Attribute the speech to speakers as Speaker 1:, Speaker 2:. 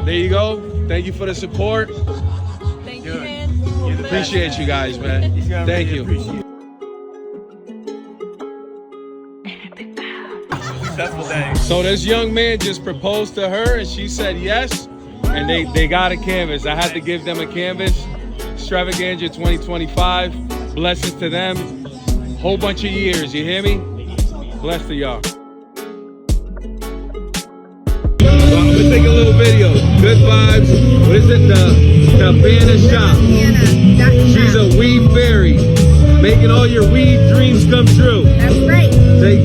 Speaker 1: there you go. Thank you for the support.
Speaker 2: Thank you, man.
Speaker 1: Appreciate you guys, man. Thank you.
Speaker 3: Successful day.
Speaker 1: So this young man just proposed to her and she said yes, and they got a canvas. I had to give them a canvas. Extravaganza 2025. Blessings to them. Whole bunch of years, you hear me? Bless to y'all. So I'm gonna take a little video. Good vibes. What is it? The Cabana Shop. She's a weed fairy, making all your weed dreams come true.
Speaker 4: That's right.
Speaker 1: Take